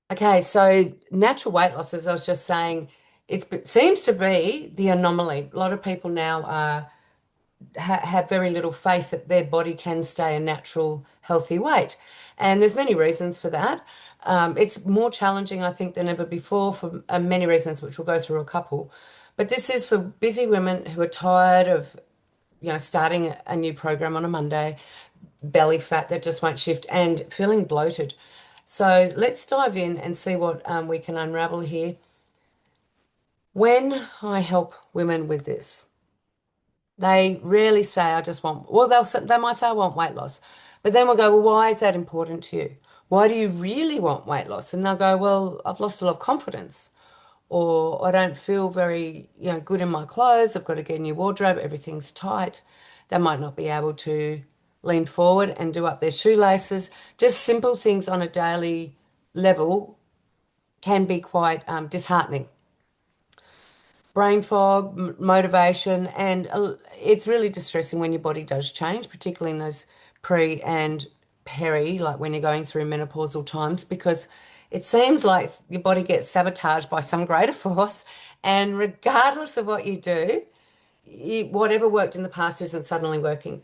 Okay, so natural weight loss, as I was just saying, it seems to be the anomaly. A lot of people now have very little faith that their body can stay a natural, healthy weight, and there's many reasons for that. It's more challenging, I think, than ever before for many reasons, which we'll go through a couple. But this is for busy women who are tired of, starting a new program on a Monday, belly fat that just won't shift, and feeling bloated. So let's dive in and see what we can unravel here. When I help women with this, they rarely say, I just want, well, they might say, I want weight loss. But then we'll go, well, why is that important to you? Why do you really want weight loss? And they'll go, well, I've lost a lot of confidence, or I don't feel very, good in my clothes. I've got to get a new wardrobe. Everything's tight. They might not be able to lean forward and do up their shoelaces. Just simple things on a daily level can be quite disheartening. Brain fog, motivation, and it's really distressing when your body does change, particularly in those pre and peri, like when you're going through menopausal times, because it seems like your body gets sabotaged by some greater force, and regardless of what you do, whatever worked in the past isn't suddenly working.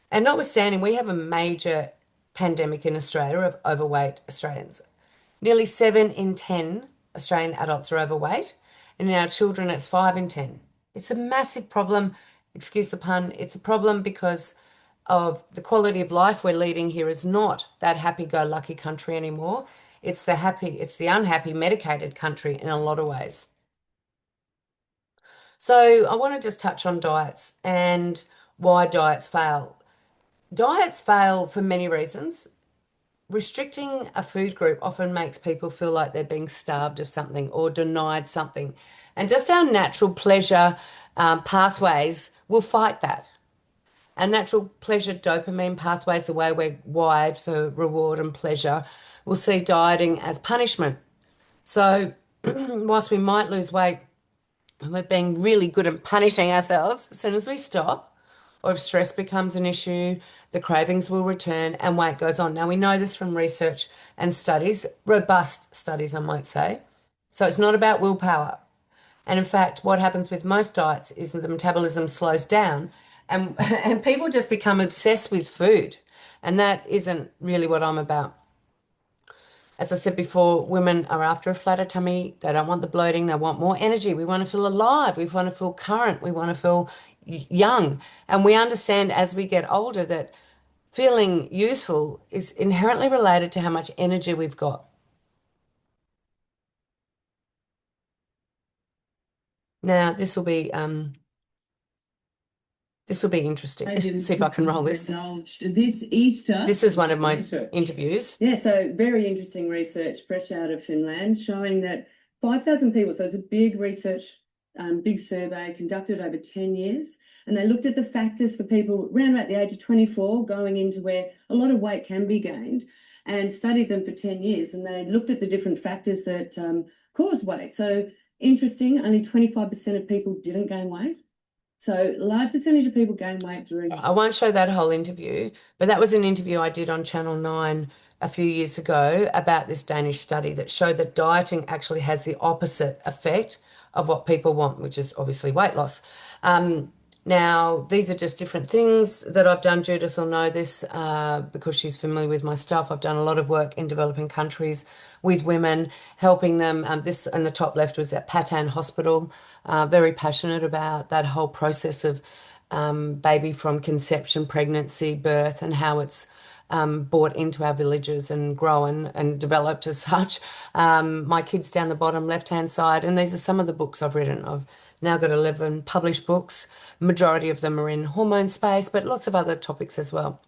And notwithstanding, we have a major pandemic in Australia of overweight Australians. Nearly 7 in 10 Australian adults are overweight, and in our children, it's 5 in 10. It's a massive problem. Excuse the pun. It's a problem because of the quality of life we're leading here is not that happy-go-lucky country anymore. It's the unhappy, medicated country in a lot of ways. So I want to just touch on diets and why diets fail. Diets fail for many reasons. Restricting a food group often makes people feel like they're being starved of something or denied something. And just our natural pleasure pathways will fight that. Our natural pleasure dopamine pathways, the way we're wired for reward and pleasure, will see dieting as punishment. So, whilst we might lose weight, we're being really good at punishing ourselves as soon as we stop, or if stress becomes an issue, the cravings will return and weight goes on. Now, we know this from research and studies, robust studies, I might say. So, it's not about willpower. And in fact, what happens with most diets is that the metabolism slows down and, and people just become obsessed with food. And that isn't really what I'm about. As I said before, women are after a flatter tummy. They don't want the bloating. They want more energy. We want to feel alive. We want to feel current. We want to feel young. And we understand as we get older that feeling youthful is inherently related to how much energy we've got. Now, this will be interesting. See if I can roll this. This Easter. This is one of my interviews. Yeah, so very interesting research, fresh out of Finland, showing that 5,000 people, so it's a big research, big survey conducted over 10 years. And they looked at the factors for people around about the age of 24 going into where a lot of weight can be gained and studied them for 10 years. And they looked at the different factors that cause weight. So interesting, only 25% of people didn't gain weight. So large percentage of people gain weight during. I won't show that whole interview, but that was an interview I did on Channel 9 a few years ago about this Danish study that showed that dieting actually has the opposite effect of what people want, which is obviously weight loss. Now, these are just different things that I've done. Judith will know this because she's familiar with my stuff. I've done a lot of work in developing countries with women, helping them. This in the top left was at Patan Hospital. Very passionate about that whole process of baby from conception, pregnancy, birth, and how it's brought into our villages and grown and developed as such. My kids down the bottom left-hand side, and these are some of the books I've written. I've now got 11 published books. Majority of them are in hormone space, but lots of other topics as well.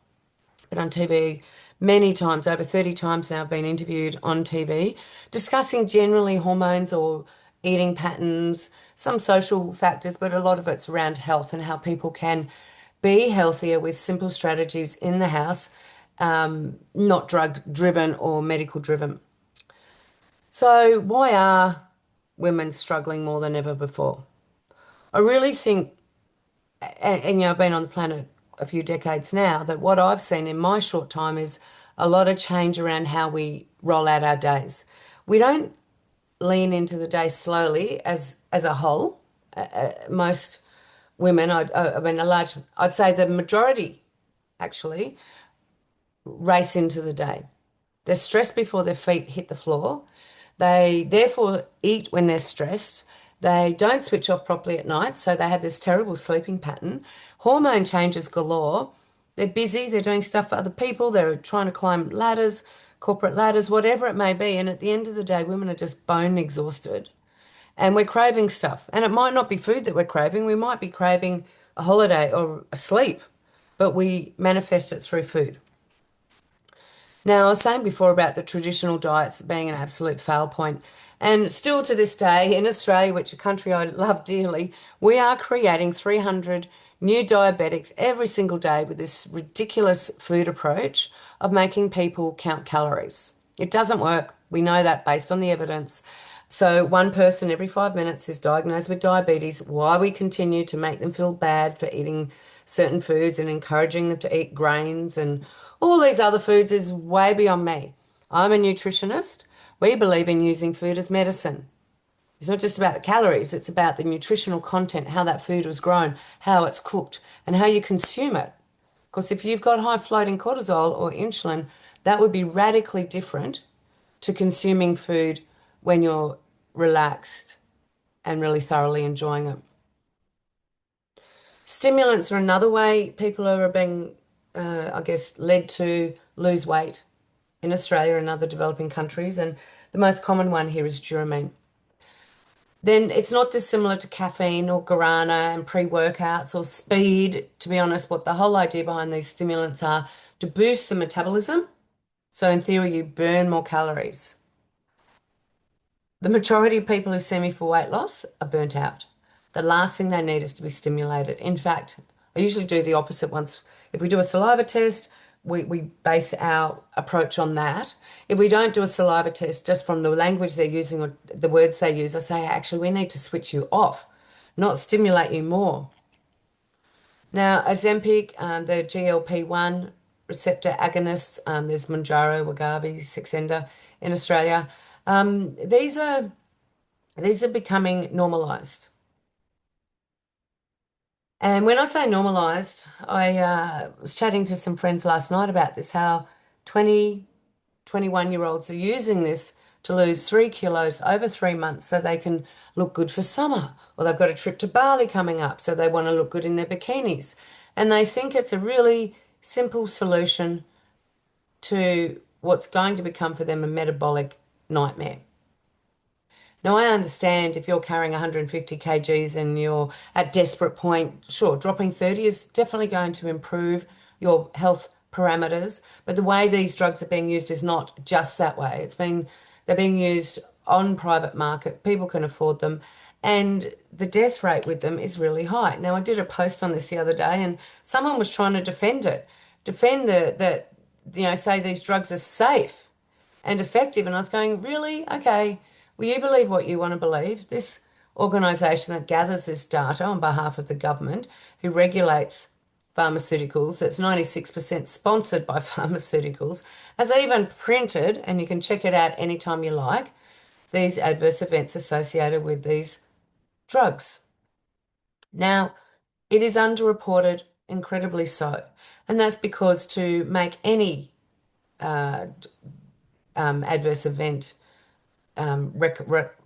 Been on TV many times, over 30 times now, I've been interviewed on TV, discussing generally hormones or eating patterns, some social factors, but a lot of it's around health and how people can be healthier with simple strategies in the house, not drug driven or medical driven. So, why are women struggling more than ever before? I really think, and I've been on the planet a few decades now, that what I've seen in my short time is a lot of change around how we roll out our days. We don't lean into the day slowly as a whole. Most women, I mean, I'd say the majority actually race into the day. They're stressed before their feet hit the floor. They therefore eat when they're stressed. They don't switch off properly at night, so they have this terrible sleeping pattern. Hormone changes galore. They're busy, they're doing stuff for other people, they're trying to climb ladders, corporate ladders, whatever it may be. And at the end of the day, women are just bone exhausted. And we're craving stuff. And it might not be food that we're craving, we might be craving a holiday or a sleep, but we manifest it through food. Now, I was saying before about the traditional diets being an absolute fail point, and still to this day in Australia, which is a country I love dearly, we are creating 300 new diabetics every single day with this ridiculous food approach of making people count calories. It doesn't work. We know that based on the evidence. So, one person every 5 minutes is diagnosed with diabetes. Why we continue to make them feel bad for eating certain foods and encouraging them to eat grains and all these other foods is way beyond me. I'm a nutritionist. We believe in using food as medicine. It's not just about the calories, it's about the nutritional content, how that food was grown, how it's cooked, and how you consume it. Because if you've got high floating cortisol or insulin, that would be radically different to consuming food when you're relaxed and really thoroughly enjoying it. Stimulants are another way people are being, I guess, led to lose weight in Australia and other developing countries. And the most common one here is Duramine. Then it's not dissimilar to caffeine or guarana and pre-workouts or speed. To be honest, what the whole idea behind these stimulants are to boost the metabolism. So in theory, you burn more calories. The majority of people who see me for weight loss are burnt out. The last thing they need is to be stimulated. In fact, I usually do the opposite once. If we do a saliva test, we base our approach on that. If we don't do a saliva test, just from the language they're using or the words they use, I say, actually, we need to switch you off, not stimulate you more. Now, Ozempic, the GLP-1 receptor agonists, there's Mounjaro, Wegovy, Saxenda in Australia. These are becoming normalized. And when I say normalized, I was chatting to some friends last night about this, how 20, 21-year-olds are using this to lose 3 kilos over 3 months so they can look good for summer. Or they've got a trip to Bali coming up, so they want to look good in their bikinis. And they think it's a really simple solution to what's going to become for them a metabolic nightmare. Now, I understand if you're carrying 150 kgs and you're at desperate point, sure, dropping 30 is definitely going to improve your health parameters. But the way these drugs are being used is not just that way. They're being used on private market. People can afford them. And the death rate with them is really high. Now, I did a post on this the other day and someone was trying to defend it, defend say these drugs are safe and effective. And I was going, really? Okay. Will you believe what you want to believe? This organisation that gathers this data on behalf of the government, who regulates pharmaceuticals, that's 96% sponsored by pharmaceuticals, has even printed, and you can check it out anytime you like, these adverse events associated with these drugs. Now, it is underreported, incredibly so. And that's because to make any adverse event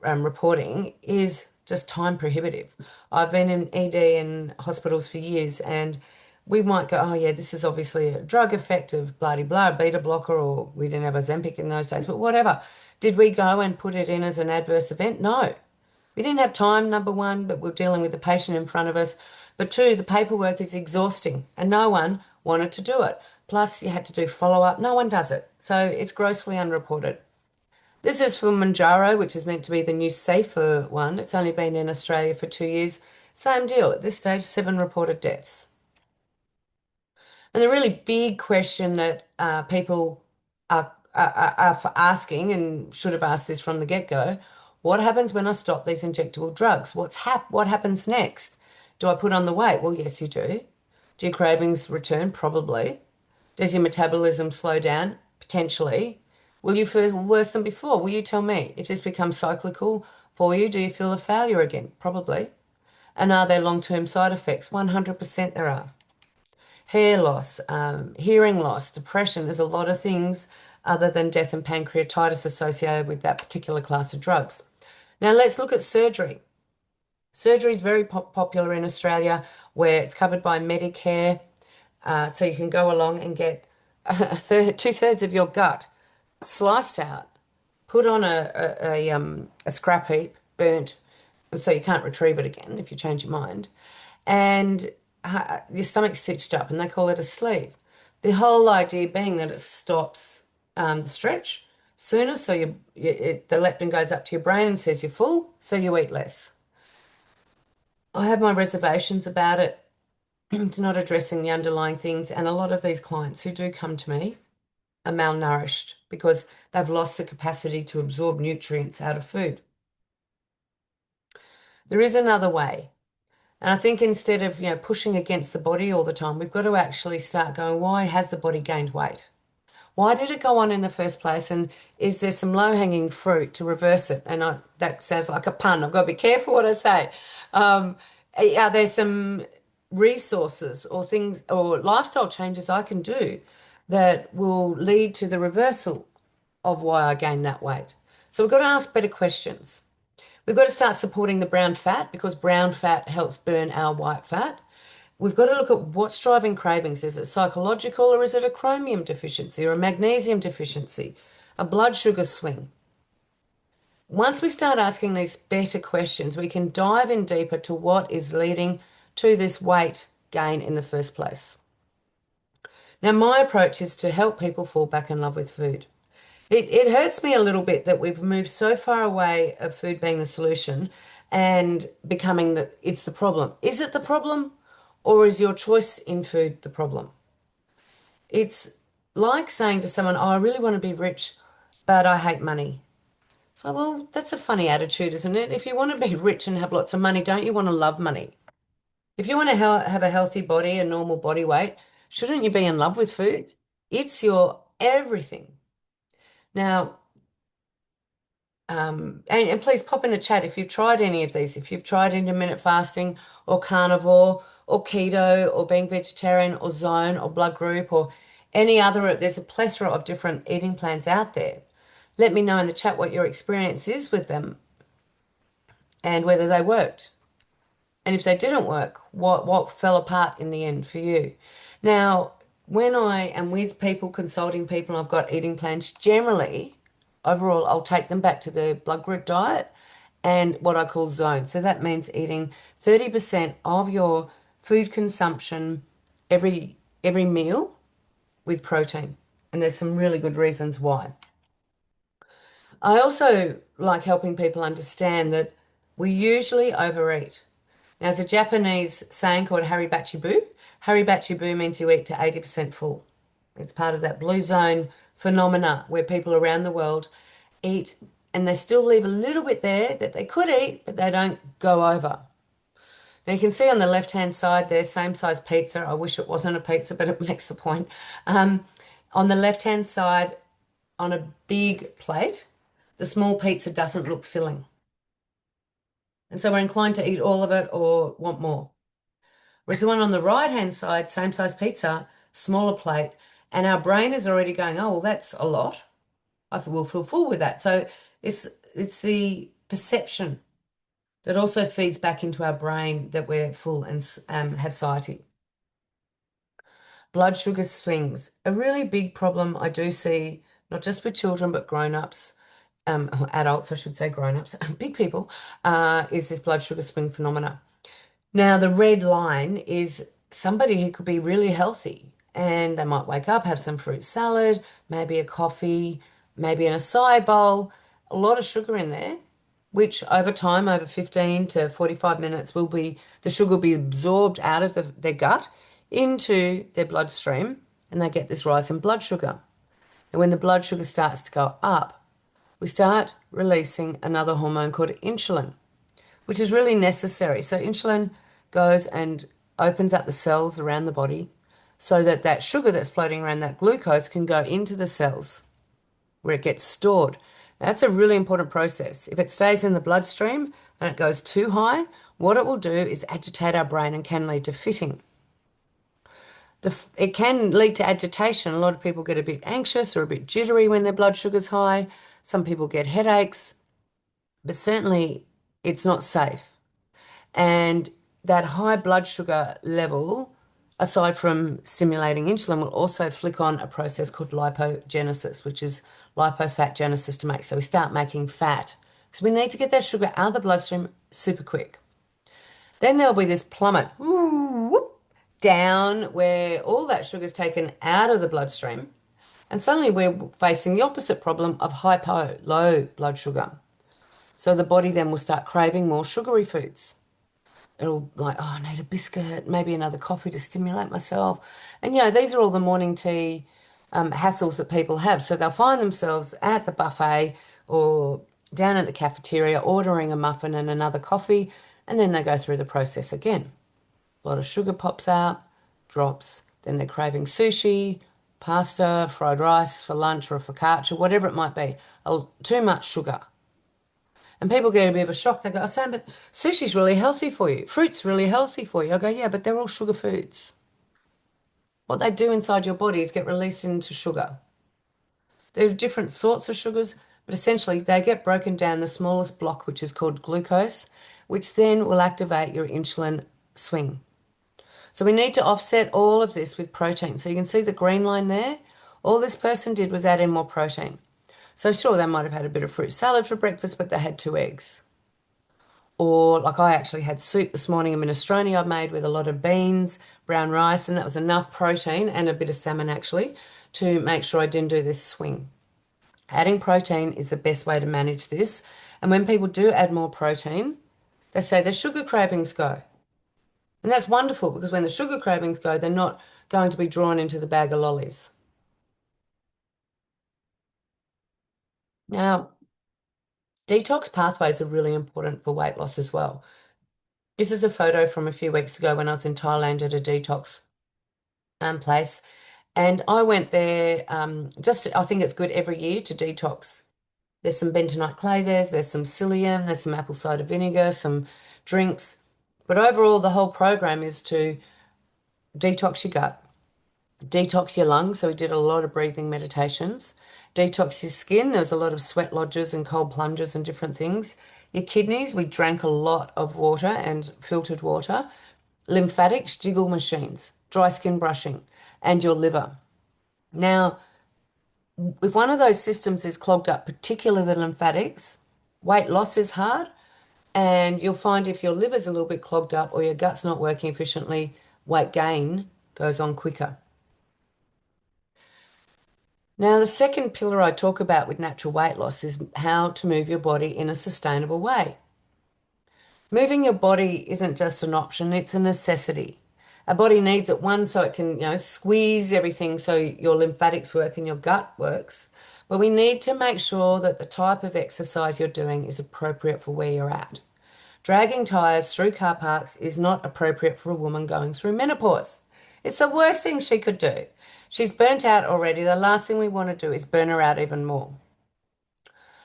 reporting is just time prohibitive. I've been in ED in hospitals for years and we might go, oh yeah, this is obviously a drug effect of bloody blah, beta blocker, or we didn't have Ozempic in those days, but whatever. Did we go and put it in as an adverse event? No. We didn't have time, number one, but we're dealing with the patient in front of us. But two, the paperwork is exhausting and no one wanted to do it. Plus, you had to do follow-up. No one does it. So it's grossly unreported. This is for Mounjaro, which is meant to be the new safer one. It's only been in Australia for 2 years. Same deal. At this stage, 7 reported deaths. And the really big question that people are asking, and should have asked this from the get-go, what happens when I stop these injectable drugs? What happens next? Do I put on the weight? Well, yes, you do. Do your cravings return? Probably. Does your metabolism slow down? potentially, will you feel worse than before? Will you tell me if this becomes cyclical for you? Do you feel a failure again? Probably. And are there long-term side effects? 100% there are. Hair loss, hearing loss, depression. There's a lot of things other than death and pancreatitis associated with that particular class of drugs. Now let's look at surgery. Surgery is very popular in Australia where it's covered by Medicare. So you can go along and get two-thirds of your gut sliced out, put on a scrap heap, burnt, so you can't retrieve it again if you change your mind, and your stomach's stitched up, and they call it a sleeve. The whole idea being that it stops the stretch sooner, so the leptin goes up to your brain and says you're full, so you eat less. I have my reservations about it. It's not addressing the underlying things, and a lot of these clients who do come to me are malnourished because they've lost the capacity to absorb nutrients out of food. There is another way. And I think instead of, pushing against the body all the time, we've got to actually start going, why has the body gained weight? Why did it go on in the first place? And is there some low-hanging fruit to reverse it? And that sounds like a pun. I've got to be careful what I say. Are there some resources or things or lifestyle changes I can do that will lead to the reversal of why I gained that weight? So we've got to ask better questions. We've got to start supporting the brown fat because brown fat helps burn our white fat. We've got to look at what's driving cravings. Is it psychological or is it a chromium deficiency or a magnesium deficiency, a blood sugar swing? Once we start asking these better questions, we can dive in deeper to what is leading to this weight gain in the first place. Now, my approach is to help people fall back in love with food. It hurts me a little bit that we've moved so far away of food being the solution and becoming it's the problem. Is it the problem or is your choice in food the problem? It's like saying to someone, oh, I really want to be rich, but I hate money. So, well, that's a funny attitude, isn't it? If you want to be rich and have lots of money, don't you want to love money? If you want to have a healthy body, a normal body weight, shouldn't you be in love with food? It's your everything. Now, and please pop in the chat if you've tried any of these, if you've tried intermittent fasting or carnivore or keto or being vegetarian or zone or blood group or any other, there's a plethora of different eating plans out there. Let me know in the chat what your experience is with them and whether they worked. And if they didn't work, what fell apart in the end for you? Now, when I am with people, consulting people, and I've got eating plans, generally, overall, I'll take them back to the blood group diet and what I call zone. So that means eating 30% of your food consumption every meal with protein. And there's some really good reasons why. I also like helping people understand that we usually overeat. Now, there's a Japanese saying called Haribachi Bu. Haribachi Bu means you eat to 80% full. It's part of that blue zone phenomena where people around the world eat and they still leave a little bit there that they could eat, but they don't go over. Now you can see on the left-hand side there, same size pizza. I wish it wasn't a pizza, but it makes the point. On the left-hand side, on a big plate, the small pizza doesn't look filling. And so we're inclined to eat all of it or want more. Whereas the one on the right-hand side, same size pizza, smaller plate, and our brain is already going, oh, well, that's a lot. I will feel full with that. So it's the perception that also feeds back into our brain that we're full and have satiety. Blood sugar swings, a really big problem I do see, not just with children, but grown-ups, adults, I should say grown-ups, big people, is this blood sugar swing phenomena. Now, the red line is somebody who could be really healthy and they might wake up, have some fruit salad, maybe a coffee, maybe an acai bowl, a lot of sugar in there, which over time, over 15 to 45 minutes, the sugar will be absorbed out of their gut into their bloodstream and they get this rise in blood sugar. And when the blood sugar starts to go up, we start releasing another hormone called insulin, which is really necessary. So insulin goes and opens up the cells around the body, so that that sugar that's floating around, that glucose, can go into the cells where it gets stored. That's a really important process. If it stays in the bloodstream and it goes too high, what it will do is agitate our brain and can lead to fitting. It can lead to agitation. A lot of people get a bit anxious or a bit jittery when their blood sugar's high. Some people get headaches, but certainly it's not safe. And that high blood sugar level, aside from stimulating insulin, will also flick on a process called lipogenesis, which is lipofat to make. So we start making fat. So we need to get that sugar out of the bloodstream super quick. Then there'll be this plummet down where all that sugar is taken out of the bloodstream. And suddenly we're facing the opposite problem of low blood sugar. So the body then will start craving more sugary foods. It'll like, oh, I need a biscuit, maybe another coffee to stimulate myself. And these are all the morning tea hassles that people have. So they'll find themselves at the buffet or down at the cafeteria ordering a muffin and another coffee, and then they go through the process again. A lot of sugar pops out, drops. Then they're craving sushi, pasta, fried rice for lunch or a focaccia, whatever it might be. Too much sugar. And people get a bit of a shock. They go, oh, Sam, but sushi's really healthy for you. Fruit's really healthy for you. I go, yeah, but they're all sugar foods. What they do inside your body is get released into sugar. There are different sorts of sugars, but essentially they get broken down the smallest block, which is called glucose, which then will activate your insulin swing. So we need to offset all of this with protein. So you can see the green line there. All this person did was add in more protein. So sure, they might have had a bit of fruit salad for breakfast, but they had 2 eggs. Or like I actually had soup this morning, a minestrone I made with a lot of beans, brown rice, and that was enough protein and a bit of salmon actually to make sure I didn't do this swing. Adding protein is the best way to manage this. And when people do add more protein, they say their sugar cravings go. And that's wonderful because when the sugar cravings go, they're not going to be drawn into the bag of lollies. Now, detox pathways are really important for weight loss as well. This is a photo from a few weeks ago when I was in Thailand at a detox place. And I went there I think it's good every year to detox. There's some bentonite clay there's some psyllium, there's some apple cider vinegar, some drinks. But overall, the whole program is to detox your gut, detox your lungs. So we did a lot of breathing meditations. Detox your skin. There was a lot of sweat lodges and cold plunges and different things. Your kidneys, we drank a lot of water and filtered water. Lymphatics, jiggle machines, dry skin brushing, and your liver. Now, if one of those systems is clogged up, particularly the lymphatics, weight loss is hard. And you'll find if your liver's a little bit clogged up or your gut's not working efficiently, weight gain goes on quicker. Now, the second pillar I talk about with natural weight loss is how to move your body in a sustainable way. Moving your body isn't just an option, it's a necessity. Our body needs it, one, so it can, squeeze everything so your lymphatics work and your gut works. But we need to make sure that the type of exercise you're doing is appropriate for where you're at. Dragging tires through car parks is not appropriate for a woman going through menopause. It's the worst thing she could do. She's burnt out already. The last thing we want to do is burn her out even more.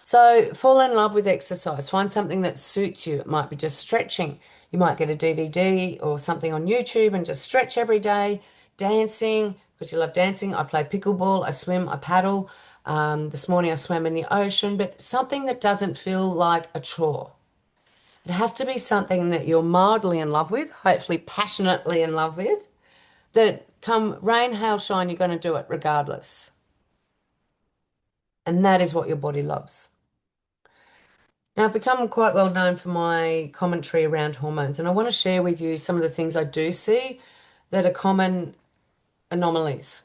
So fall in love with exercise. Find something that suits you. It might be just stretching. You might get a DVD or something on YouTube and just stretch every day. Dancing, because you love dancing. I play pickleball, I swim, I paddle. This morning I swam in the ocean, but something that doesn't feel like a chore. It has to be something that you're mildly in love with, hopefully passionately in love with, that come rain, hail, shine, you're going to do it regardless. And that is what your body loves. Now, I've become quite well known for my commentary around hormones, and I want to share with you some of the things I do see that are common anomalies.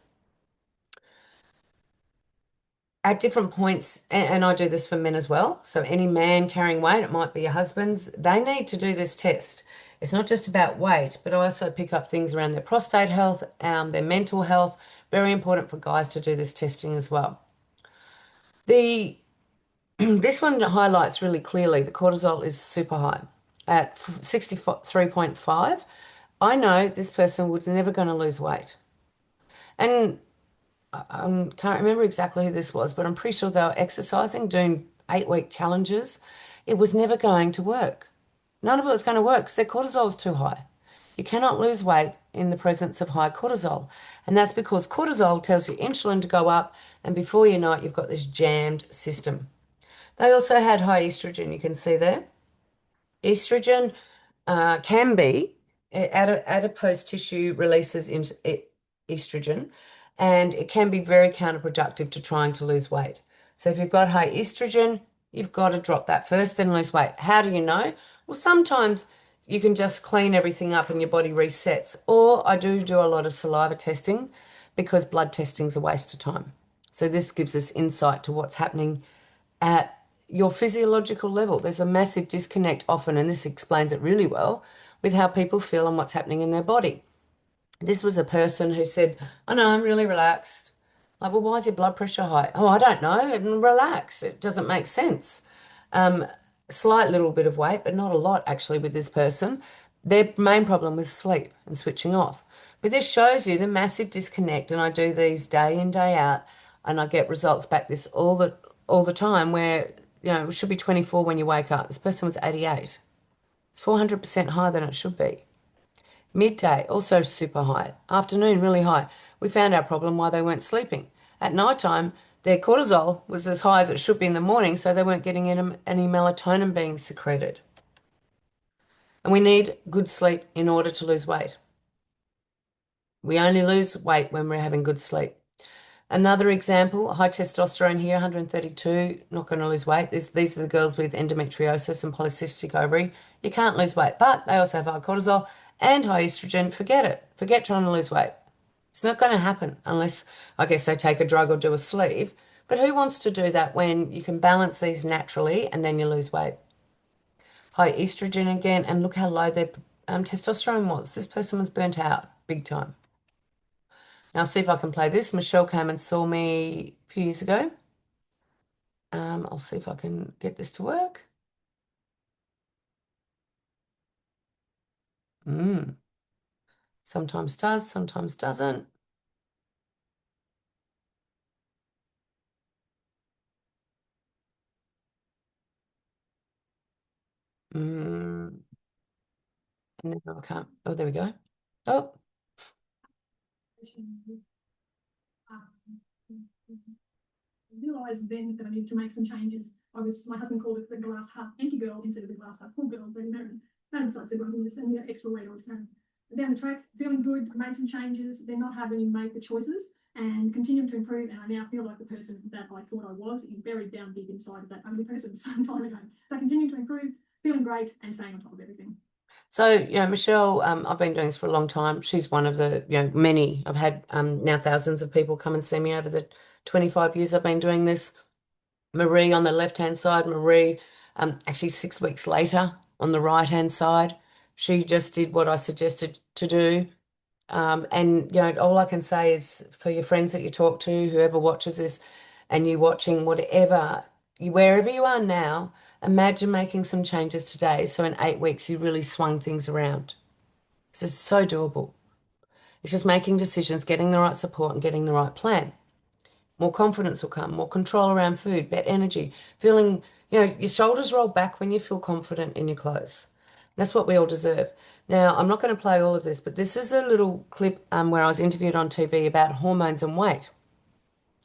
At different points, and I do this for men as well, so any man carrying weight, it might be your husband's, they need to do this test. It's not just about weight, but I also pick up things around their prostate health, their mental health. Very important for guys to do this testing as well. The This one highlights really clearly the cortisol is super high at 63.5. I know this person was never going to lose weight. And I can't remember exactly who this was, but I'm pretty sure they were exercising, doing 8-week challenges. It was never going to work. None of it was going to work because their cortisol is too high. You cannot lose weight in the presence of high cortisol. And that's because cortisol tells your insulin to go up, and before you know it, you've got this jammed system. They also had high estrogen, you can see there. Estrogen can be adipose tissue releases estrogen, and it can be very counterproductive to trying to lose weight. So if you've got high estrogen, you've got to drop that first, then lose weight. How do you know? Well, sometimes you can just clean everything up and your body resets. Or I do a lot of saliva testing because blood testing is a waste of time. So this gives us insight to what's happening at your physiological level. There's a massive disconnect often, and this explains it really well, with how people feel and what's happening in their body. This was a person who said, "I know, I'm really relaxed." Like, well, why is your blood pressure high? Oh, I don't know. And relax. It doesn't make sense. Um, Slight little bit of weight, but not a lot actually with this person. Their main problem was sleep and switching off. But this shows you the massive disconnect, and I do these day in, day out, and I get results back this all the time where, it should be 24 when you wake up. This person was 88. It's 400% higher than it should be. Midday, also super high. Afternoon, really high. We found our problem why they weren't sleeping. At night time, their cortisol was as high as it should be in the morning, so they weren't getting any melatonin being secreted. And we need good sleep in order to lose weight. We only lose weight when we're having good sleep. Another example, high testosterone here, 132, not going to lose weight. These are the girls with endometriosis and polycystic ovary. You can't lose weight, but they also have high cortisol and high estrogen. Forget it. Forget trying to lose weight. It's not going to happen unless, I guess, they take a drug or do a sleeve. But who wants to do that when you can balance these naturally and then you lose weight? High estrogen again, and look how low their testosterone was. This person was burnt out big time. Now, I'll see if I can play this. Michelle came and saw me a few years ago. I'll see if I can get this to work. Sometimes does, sometimes doesn't. Mm. No, I can't. Oh, there we go. Oh, realised then that I needed to make some changes. My husband called it the glass half empty girl instead of the glass half full girl, but married. And so I said, well, I'm send the extra weight I was carrying. Down the track, feeling good, made some changes, then not having to make the choices and continuing to improve. And I now feel like the person that I thought I was, buried down deep inside of that ugly person some time ago. So continuing to improve, feeling great and staying on top of everything. so, Michelle, I've been doing this for a long time. She's one of the, many. I've had now thousands of people come and see me over the 25 years I've been doing this. Marie on the left-hand side, Marie, actually 6 weeks later on the right-hand side, she just did what I suggested to do. And, all I can say is for your friends that you talk to, whoever watches this, and you watching wherever you are now, imagine making some changes today. So in 8 weeks, you really swung things around. This is so doable. It's just making decisions, getting the right support, and getting the right plan. More confidence will come, more control around food, better energy, feeling, your shoulders roll back when you feel confident in your clothes. That's what we all deserve. Now, I'm not going to play all of this, but this is a little clip where I was interviewed on TV about hormones and weight.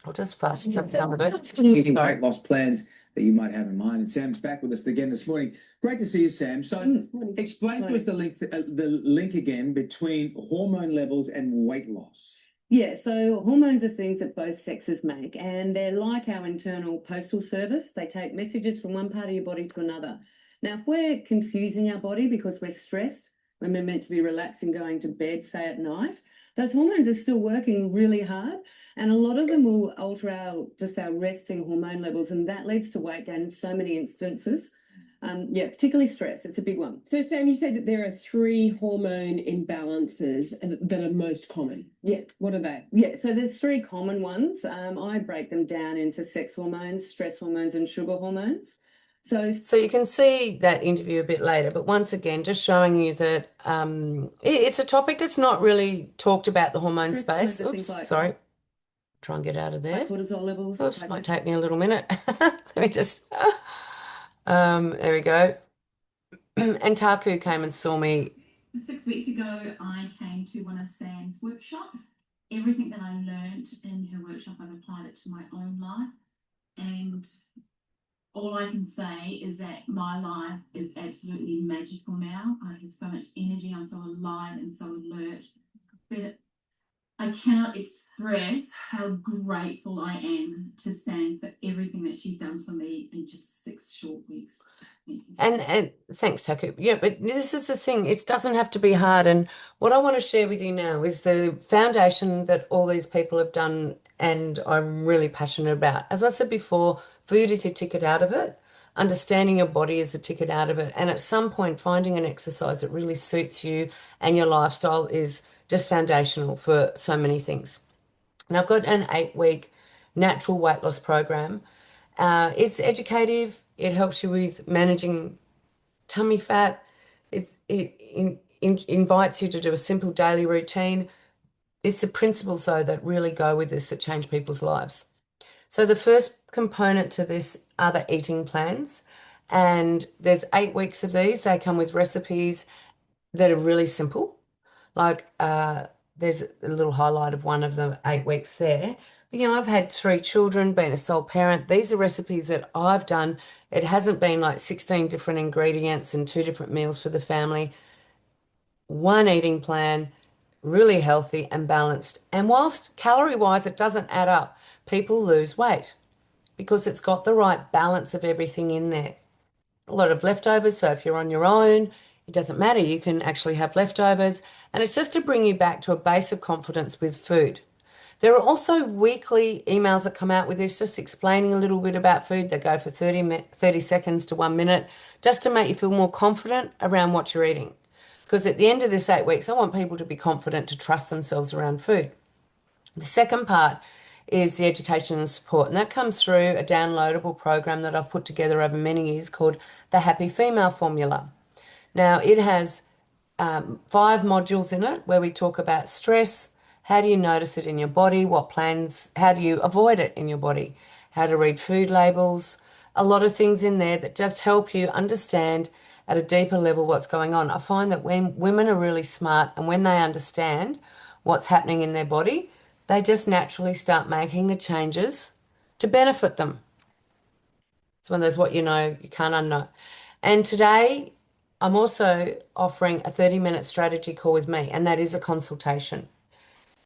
I'll just fast jump down a bit. Eating weight loss plans that you might have in mind. And Sam's back with us again this morning. Great to see you, Sam. So explain to us the link again between hormone levels and weight loss. Yeah, so hormones are things that both sexes make, and they're like our internal postal service. They take messages from one part of your body to another. Now, if we're confusing our body because we're stressed, when we're meant to be relaxing, going to bed, say at night, those hormones are still working really hard. And a lot of them will alter our resting hormone levels, and that leads to weight gain in so many instances. Particularly stress. It's a big one. So, Sam, you said that there are 3 hormone imbalances that are most common. Yeah. What are they? Yeah, so there's 3 common ones. I break them down into sex hormones, stress hormones, and sugar hormones. So So you can see that interview a bit later, but once again, just showing you that it's a topic that's not really talked about the hormone stress hormones space. are things Oops, like sorry. Try and get out of high there. cortisol levels, Oops, high might take me a little minute. Let me just there we go. And Taku came and saw me. 6 weeks ago, I came to one of Sam's workshops. Everything that I learned in her workshop, I've applied it to my own life. And all I can say is that my life is absolutely magical now. I have so much energy. I'm so alive and so alert. But I cannot express how grateful I am to Sam for everything that she's done for me in just 6 short weeks. Thank you. And thanks, Taku. Yeah, but this is the thing. It doesn't have to be hard. And what I want to share with you now is the foundation that all these people have done, and I'm really passionate about. As I said before, food is your ticket out of it. Understanding your body is the ticket out of it. And at some point, finding an exercise that really suits you and your lifestyle is just foundational for so many things. And I've got an 8-week natural weight loss program. It's educative. It helps you with managing tummy fat. It invites you to do a simple daily routine. It's the principles, though, that really go with this that change people's lives. So the first component to this are the eating plans. And there's 8 weeks of these. They come with recipes that are really simple. Like there's a little highlight of one of the 8 weeks there. You know, I've had 3 children, been a sole parent. These are recipes that I've done. It hasn't been like 16 different ingredients and 2 different meals for the family. One eating plan, really healthy and balanced. And whilst calorie-wise it doesn't add up, people lose weight because it's got the right balance of everything in there. A lot of leftovers, so if you're on your own, it doesn't matter. You can actually have leftovers, and it's just to bring you back to a base of confidence with food. There are also weekly emails that come out with this, just explaining a little bit about food. They go for 30 seconds to 1 minute, just to make you feel more confident around what you're eating. Because at the end of this 8 weeks, I want people to be confident to trust themselves around food. The second part is the education and support, and that comes through a downloadable program that I've put together over many years called the Happy Female Formula. Now, it has 5 modules in it where we talk about stress, how do you notice it in your body, what plans, how do you avoid it in your body, how to read food labels, a lot of things in there that just help you understand at a deeper level what's going on. I find that when women are really smart and when they understand what's happening in their body, they just naturally start making the changes to benefit them. It's one of those what you know, you can't unknow. And today, I'm also offering a 30-minute strategy call with me, and that is a consultation.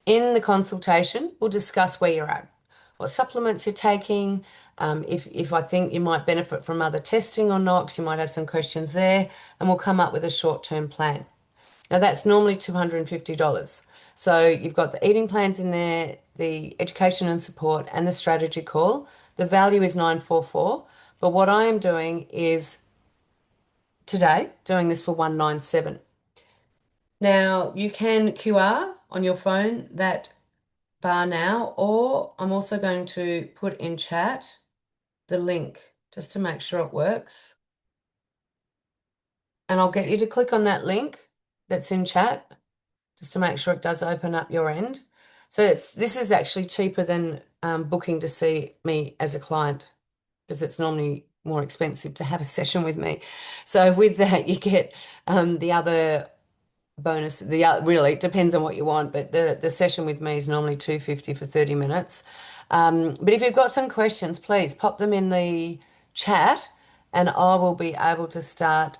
In the consultation, we'll discuss where you're at, what supplements you're taking, if I think you might benefit from other testing or not, 'cause you might have some questions there, and we'll come up with a short-term plan. Now, that's normally $250. So you've got the eating plans in there, the education and support, and the strategy call. The value is $944. But what I am doing is today, doing this for $197. Now, you can QR on your phone that bar now, or I'm also going to put in chat the link just to make sure it works. And I'll get you to click on that link that's in chat just to make sure it does open up your end. So this is actually cheaper than booking to see me as a client because it's normally more expensive to have a session with me. So with that, you get the other bonus. Really, it depends on what you want, but the session with me is normally $250 for 30 minutes. But if you've got some questions, please pop them in the chat, and I will be able to start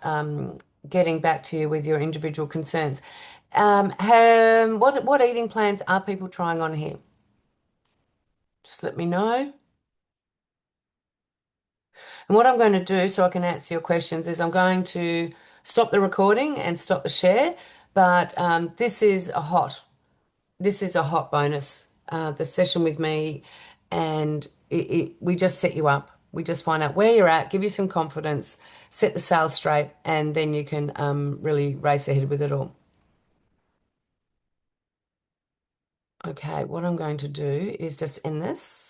getting back to you with your individual concerns. What eating plans are people trying on here? Just let me know. And what I'm going to do so I can answer your questions is I'm going to stop the recording and stop the share. But this is a hot bonus. The session with me, and we just set you up. We just find out where you're at, give you some confidence, set the sails straight, and then you can really race ahead with it all. Okay, what I'm going to do is just end this.